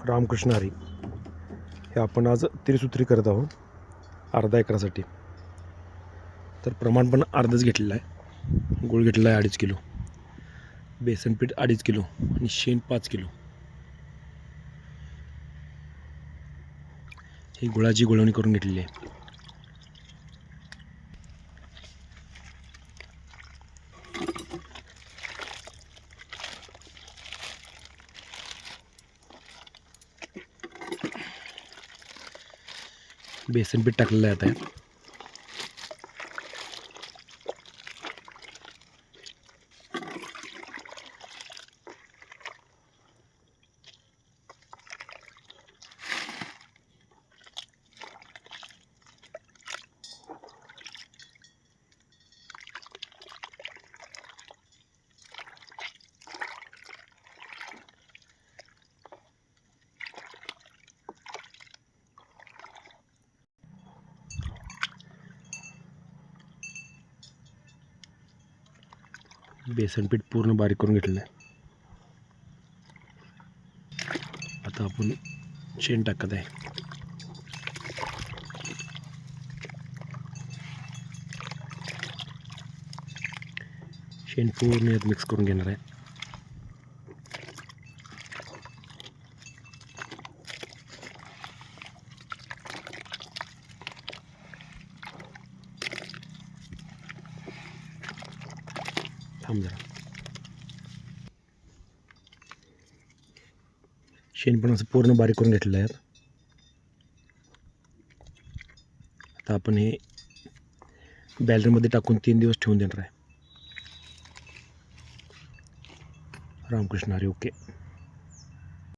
रामकृष्ण हरी. हे आपण आज त्रिसूत्री करत आहोत अर्धा एकरासाठी. तर प्रमाण पण अर्धच घेतलेलं आहे. गूळ घेतलेला आहे 2.5 किलो, बेसन पीठ 2.5 किलो आणि शेण 5 किलो. ही गुळाची गुळवणी करून घेतलेली आहे. बेसन पीठ टाकलेलं आहे आता. बेसन पीठ पूर्ण बारीक करून घेतलेलं आहे. आता आपण शेण टाकत आहे. शेण पूर्ण यात मिक्स करून घेणार आहे. थांब जरा. शेण पण असं पूर्ण बारीक करून घेतलेलं आहे. आता आपण हे बॅलरमध्ये टाकून 3 दिवस ठेवून देणार आहे. रामकृष्ण हरी. ओके.